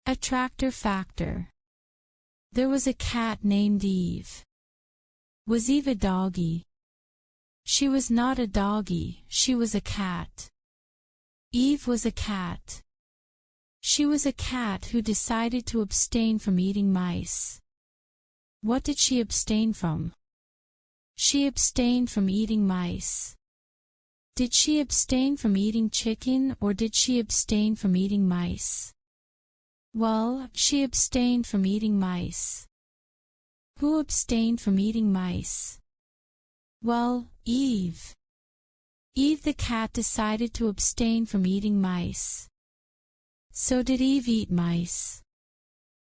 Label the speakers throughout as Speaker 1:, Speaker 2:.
Speaker 1: Attractor Factor. There was a cat named Eve. Was Eve a doggy? She was not a doggy, she was a cat. Eve was a cat. She was a cat who decided to abstain from eating mice. What did she abstain from? She abstained from eating mice. Did she abstain from eating chicken, or did she abstain from eating mice? Well, she abstained from eating mice. Who abstained from eating mice? Well, Eve. Eve the cat decided to abstain from eating mice. So did Eve eat mice?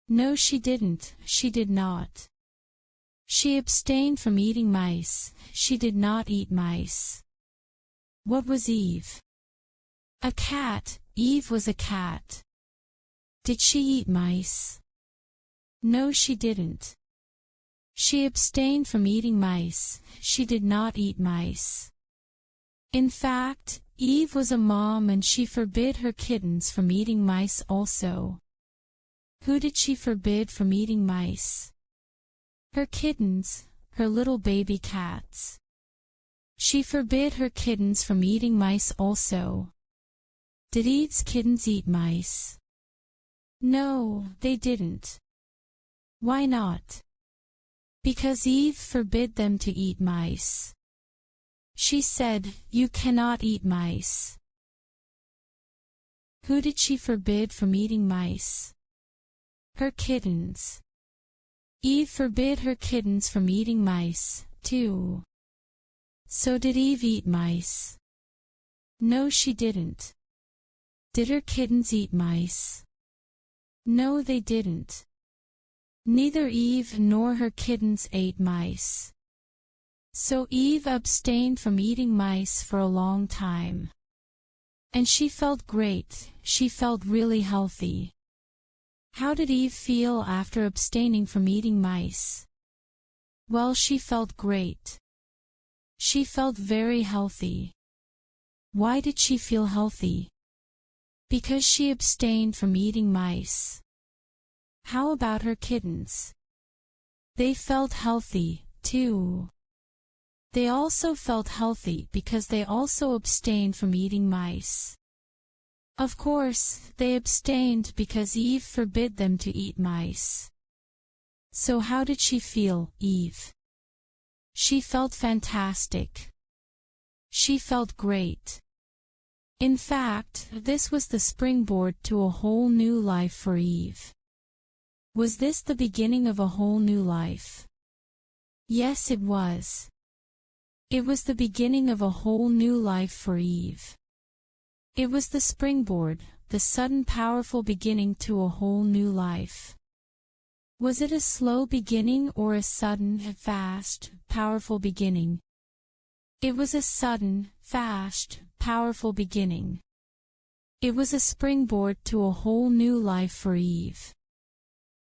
Speaker 1: No, she didn't, she did not. She abstained from eating mice, she did not eat mice. What was Eve? A cat. Eve was a cat. Did she eat mice? No, she didn't. She abstained from eating mice, she did not eat mice. In fact, Eve was a mom and she forbid her kittens from eating mice also. Who did she forbid from eating mice? Her kittens, her little baby cats. She forbid her kittens from eating mice also. Did Eve's kittens eat mice? No, they didn't. Why not? Because Eve forbid them to eat mice. She said, "You cannot eat mice." Who did she forbid from eating mice? Her kittens. Eve forbid her kittens from eating mice, too. So did Eve eat mice? No, she didn't. Did her kittens eat mice? No, they didn't. Neither Eve nor her kittens ate mice. So Eve abstained from eating mice for a long time. And she felt great, she felt really healthy. How did Eve feel after abstaining from eating mice? Well, she felt great. She felt very healthy. Why did she feel healthy? Because she abstained from eating mice. How about her kittens? They felt healthy, too. They also felt healthy because they also abstained from eating mice. Of course, they abstained because Eve forbid them to eat mice. So how did she feel, Eve? She felt fantastic. She felt great. In fact, this was the springboard to a whole new life for Eve. Was this the beginning of a whole new life? Yes, it was. It was the beginning of a whole new life for Eve. It was the springboard, the sudden powerful beginning to a whole new life. Was it a slow beginning or a sudden, fast, powerful beginning? It was a sudden, fast, powerful beginning. It was a springboard to a whole new life for Eve.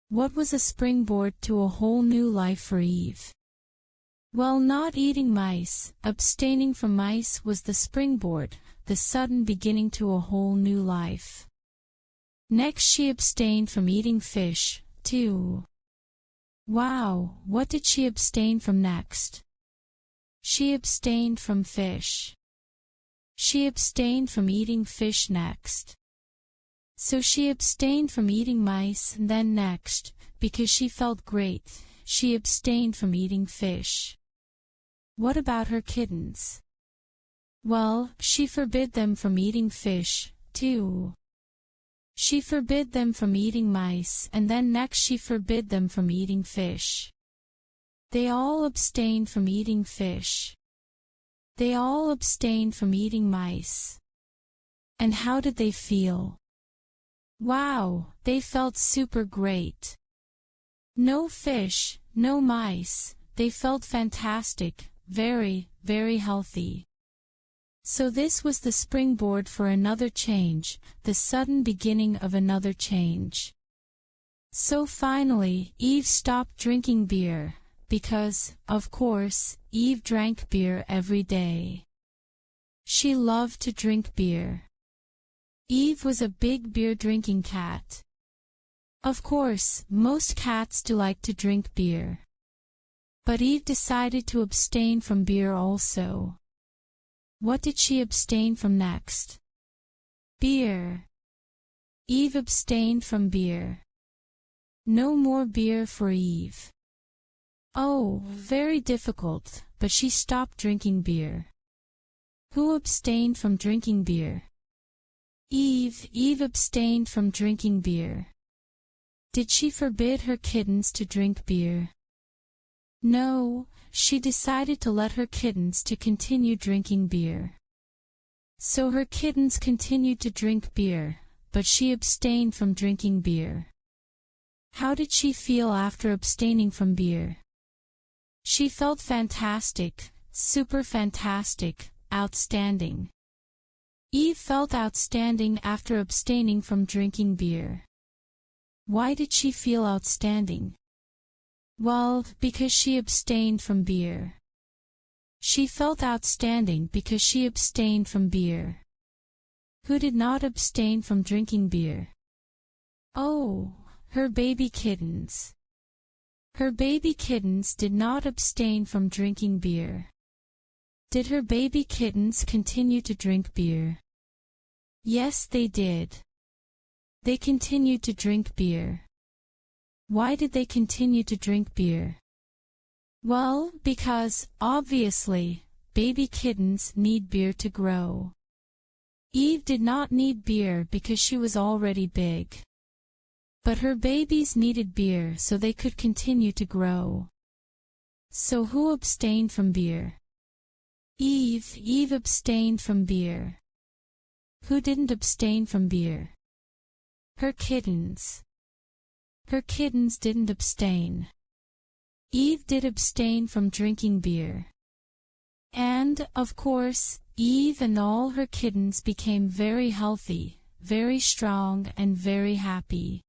Speaker 1: What was a springboard to a whole new life for Eve? Well, not eating mice, abstaining from mice was the springboard, the sudden beginning to a whole new life. Next she abstained from eating fish, too. Wow, what did she abstain from next? She abstained from fish. She abstained from eating fish next. So she abstained from eating mice, and then next, because she felt great, she abstained from eating fish. What about her kittens? Well, she forbid them from eating fish, too. She forbid them from eating mice, and then next she forbid them from eating fish. They all abstained from eating fish. They all abstained from eating mice. And how did they feel? Wow, they felt super great. No fish, no mice, they felt fantastic, very, very healthy. So this was the springboard for another change, the sudden beginning of another change. So finally, Eve stopped drinking beer, because, of course, Eve drank beer every day. She loved to drink beer. Eve was a big beer-drinking cat. Of course, most cats do like to drink beer. But Eve decided to abstain from beer also. What did she abstain from next? Beer. Eve abstained from beer. No more beer for Eve. Oh, very difficult, but she stopped drinking beer. Who abstained from drinking beer? Eve. Eve abstained from drinking beer. Did she forbid her kittens to drink beer? No, she decided to let her kittens to continue drinking beer. So her kittens continued to drink beer, but she abstained from drinking beer. How did she feel after abstaining from beer? She felt fantastic, super fantastic, outstanding. Eve felt outstanding after abstaining from drinking beer. Why did she feel outstanding? Well, because she abstained from beer. She felt outstanding because she abstained from beer. Who did not abstain from drinking beer? Oh, her baby kittens. Her baby kittens did not abstain from drinking beer. Did her baby kittens continue to drink beer? Yes, they did. They continued to drink beer. Why did they continue to drink beer? Well, because, obviously, baby kittens need beer to grow. Eve did not need beer because she was already big. But her babies needed beer so they could continue to grow. So who abstained from beer? Eve. Eve abstained from beer. Who didn't abstain from beer? Her kittens. Her kittens didn't abstain. Eve did abstain from drinking beer. And, of course, Eve and all her kittens became very healthy, very strong and very happy.